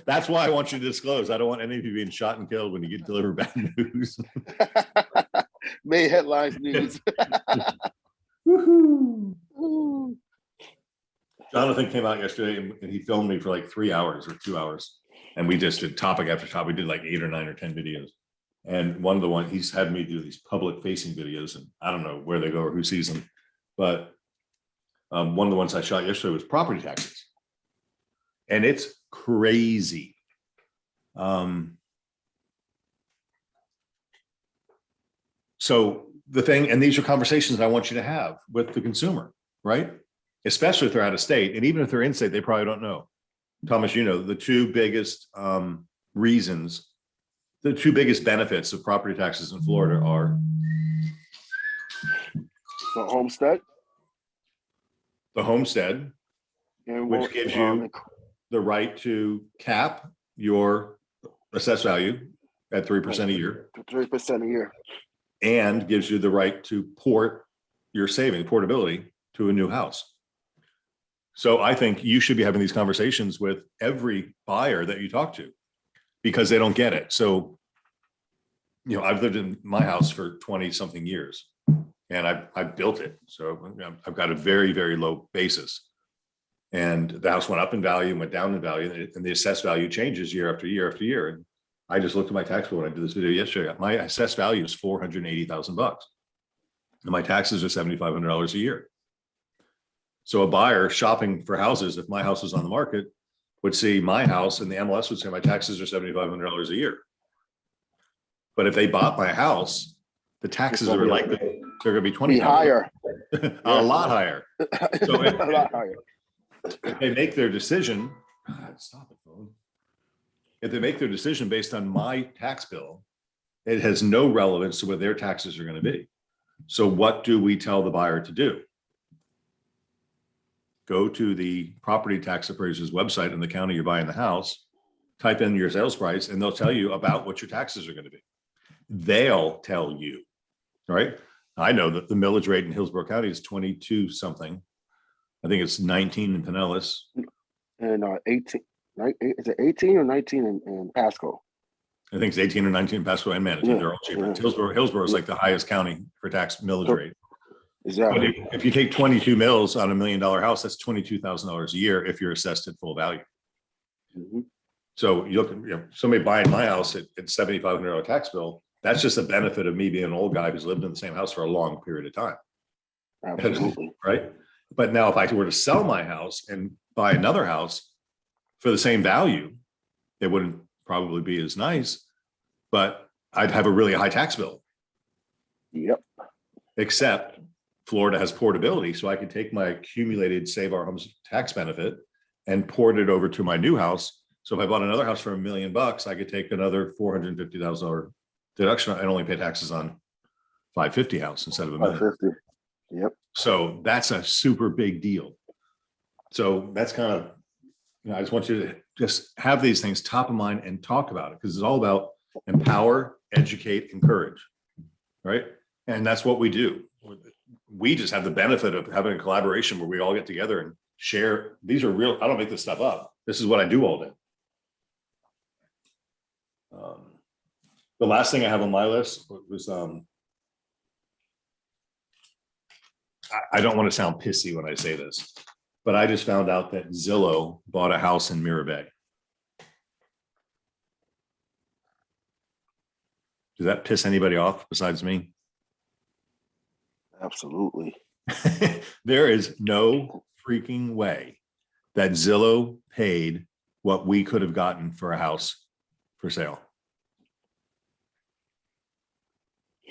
That's why I want you to disclose. I don't want any of you being shot and killed when you get delivered bad news. Made headlines news. Woohoo. Jonathan came out yesterday and he filmed me for like 3 hours or 2 hours. And we just did topic after topic. We did like 8 or 9 or 10 videos. And one of the ones he's had me do these public facing videos, and I don't know where they go or who sees them. But one of the ones I shot yesterday was property taxes. And it's crazy. So the thing, and these are conversations I want you to have with the consumer, right? Especially if they're out of state, and even if they're in state, they probably don't know. Thomas, you know, the two biggest reasons, the two biggest benefits of property taxes in Florida are The homestead, the homestead, and which gives you the right to cap your assessed value at 3% a year, 3% a year, and gives you the right to port your saving portability to a new house. So I think you should be having these conversations with every buyer that you talk to, because they don't get it. So, you know, I've lived in my house for 20 something years, and I've built it. So I've got a very, very low basis. And the house went up in value, went down in value, and the assessed value changes year after year after year. And I just looked at my tax bill when I did this video yesterday. My assessed value is $480,000, and my taxes are $7,500 a year. So a buyer shopping for houses, if my house was on the market, would see my house, and the MLS would say my taxes are $7,500 a year. But if they bought my house, the taxes are likely, they're going to be 20 higher, a lot higher. So a lot higher. If they make their decision, stop it, phone. If they make their decision based on my tax bill, it has no relevance to what their taxes are going to be. So what do we tell the buyer to do? Go to the property tax appraiser's website in the county you're buying the house, type in your sales price, and they'll tell you about what your taxes are going to be. They'll tell you, right? I know that the millage rate in Hillsborough County is 22 something. I think it's 19 in Pinellas. And 18, right? Is it 18 or 19 in Pasco? I think it's 18 or 19 in Pasco and Manatee. They're all cheaper. Hillsborough is like the highest county for tax millage rate. Exactly. But if you take 22 mills on $1 million house, that's $22,000 a year if you're assessed at full value. Mm-hmm. So you look at somebody buying my house at $7,500 tax bill. That's just a benefit of me being an old guy who's lived in the same house for a long period of time. Absolutely. Right. But now if I were to sell my house and buy another house for the same value, it wouldn't probably be as nice, but I'd have a really high tax bill. Yep. Except Florida has portability. So I could take my accumulated Save Our Homes tax benefit and port it over to my new house. So if I bought another house for $1 million, I could take another $450,000 deduction and only pay taxes on $550,000 house instead of $1 million. $550,000. Yep. So that's a super big deal. So that's kind of, I just want you to just have these things top of mind and talk about it, because it's all about empower, educate, encourage, right? And that's what we do. We just have the benefit of having a collaboration where we all get together and share. These are real. I don't make this stuff up. This is what I do all day. The last thing I have on my list was, I don't want to sound pissy when I say this, but I just found out that Zillow bought a house in Mirror Bay. Does that piss anybody off besides me? Absolutely. There is no freaking way that Zillow paid what we could have gotten for a house for sale.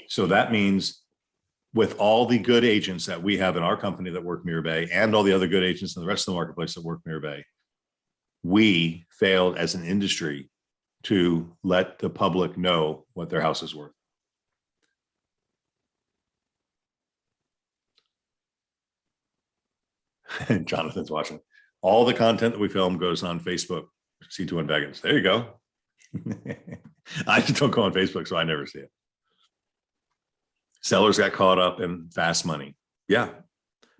So that means with all the good agents that we have in our company that work Mirror Bay and all the other good agents in the rest of the marketplace that work Mirror Bay, we failed as an industry to let the public know what their house is worth. Jonathan's watching. All the content that we film goes on Facebook, C2N Beggins. There you go. I just don't go on Facebook, so I never see it. Sellers got caught up in fast money. Yeah.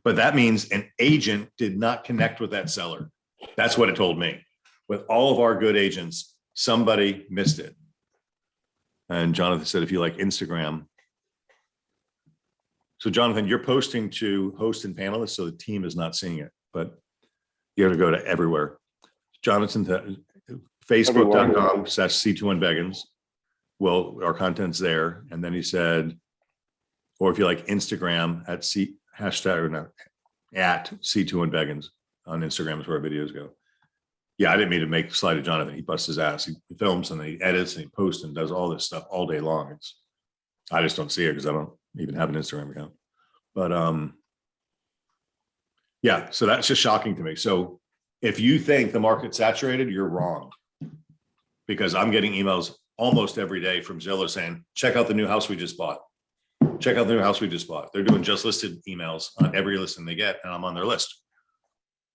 But that means an agent did not connect with that seller. That's what it told me. With all of our good agents, somebody missed it. And Jonathan said, if you like Instagram. So Jonathan, you're posting to host and panelists, so the team is not seeing it, but you have to go to everywhere. Jonathan, facebook.com/C2N Beggins. Well, our content's there. And then he said, or if you like Instagram at C2N Beggins on Instagram is where our videos go. Yeah, I didn't mean to make slide of Jonathan. He busts his ass. He films and he edits and he posts and does all this stuff all day long. I just don't see it because I don't even have an Instagram account. But yeah, so that's just shocking to me. So if you think the market's saturated, you're wrong. Because I'm getting emails almost every day from Zillow saying, check out the new house we just bought. Check out the new house we just bought. They're doing just listed emails on every listing they get, and I'm on their list.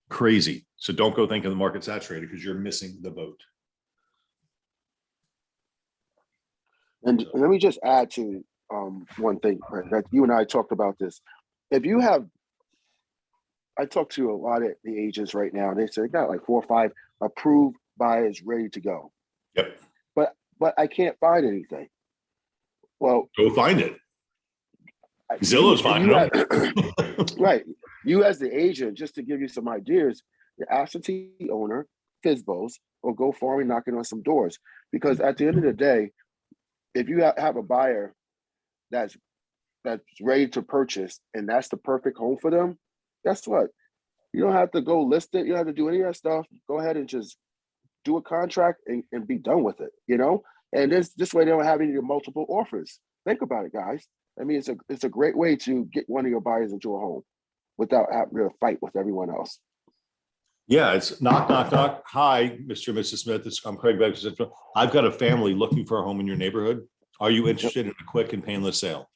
Crazy. So don't go thinking the market's saturated because you're missing the boat. And let me just add to one thing, right, that you and I talked about this. If you have, I talked to a lot of the agents right now, and they say they got like 4 or 5 approved buyers ready to go. Yep. But I can't find anything. Well, Go find it. Zillow's finding them. Right. You as the agent, just to give you some ideas, the absentee owner, FISBOs, or go farming, knocking on some doors. Because at the end of the day, if you have a buyer that's ready to purchase and that's the perfect home for them, guess what? You don't have to go list it. You don't have to do any of that stuff. Go ahead and just do a contract and be done with it, you know? And this way they don't have any multiple offers. Think about it, guys. I mean, it's a great way to get one of your buyers into a home without having to fight with everyone else. Yeah, it's knock, knock, knock. Hi, Mr. and Mrs. Smith. I'm Craig Beck. I've got a family looking for a home in your neighborhood. Are you interested in a quick and painless sale?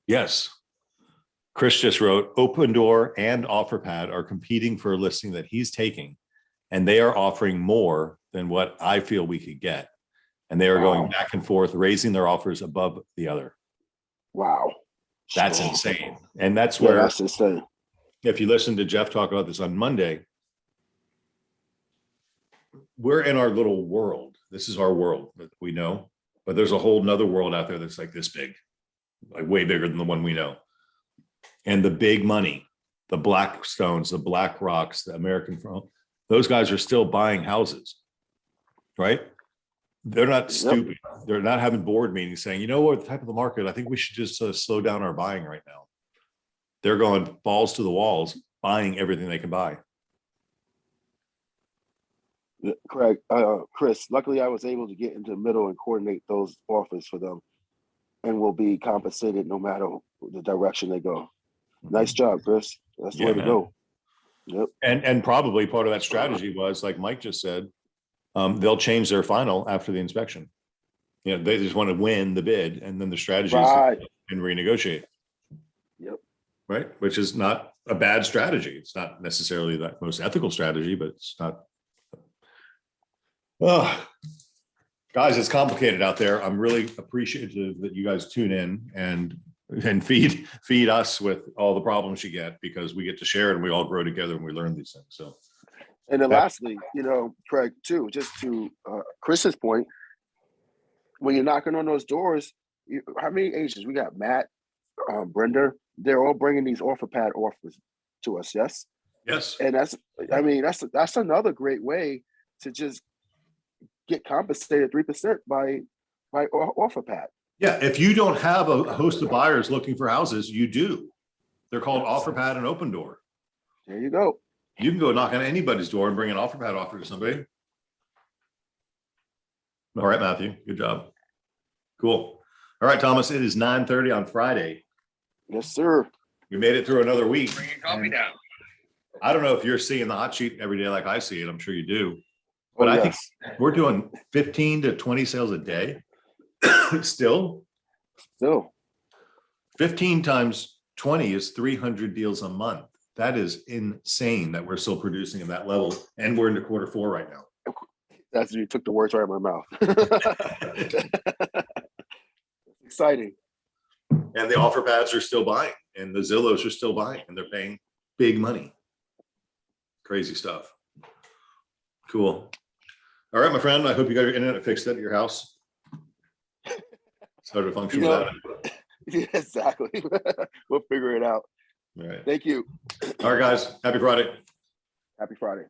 Yes. Chris just wrote, Open Door and OfferPad are competing for a listing that he's taking, and they are offering more than what I feel we could get. And they are going back and forth, raising their offers above the other. Wow. That's insane. And that's where, that's insane. If you listen to Jeff talk about this on Monday, we're in our little world. This is our world that we know, but there's a whole nother world out there that's like this big, like way bigger than the one we know. And the big money, the Blackstones, the Black Rocks, the American firm, those guys are still buying houses, right? They're not stupid. They're not having board meetings saying, you know what, the type of the market, I think we should just slow down our buying right now. They're going balls to the walls, buying everything they can buy. Craig, Chris, luckily I was able to get into the middle and coordinate those offers for them, and will be compensated no matter the direction they go. Nice job, Chris. That's the way to go. Yep. And probably part of that strategy was, like Mike just said, they'll change their final after the inspection. You know, they just want to win the bid, and then the strategy is to renegotiate. Yep. Right, which is not a bad strategy. It's not necessarily the most ethical strategy, but it's not. Oh, guys, it's complicated out there. I'm really appreciative that you guys tune in and feed us with all the problems you get, because we get to share and we all grow together and we learn these things. So, and then lastly, you know, Craig, too, just to Chris's point, when you're knocking on those doors, how many agents we got? Matt, Brenda, they're all bringing these OfferPad offers to us. Yes. Yes. And that's another great way to just get compensated 3% by OfferPad. Yeah, if you don't have a host of buyers looking for houses, you do. They're called OfferPad and Open Door. There you go. You can go knock on anybody's door and bring an OfferPad offer to somebody. All right, Matthew, good job. Cool. All right, Thomas, it is 9:30 on Friday. Yes, sir. We made it through another week. Bring your coffee down. I don't know if you're seeing the hot sheet every day like I see it. I'm sure you do. But I think we're doing 15 to 20 sales a day. Still 15 times 20 is 300 deals a month. That is insane that we're still producing at that level. And we're into Q4 right now. That's, you took the words right out of my mouth. Exciting. And the OfferPads are still buying, and the Zillows are still buying, and they're paying big money. Crazy stuff. Cool. All right, my friend, I hope you got your internet fixed at your house. Started to function without it. Yeah, exactly. We'll figure it out. All right. Thank you. All right, guys. Happy Friday. Happy Friday.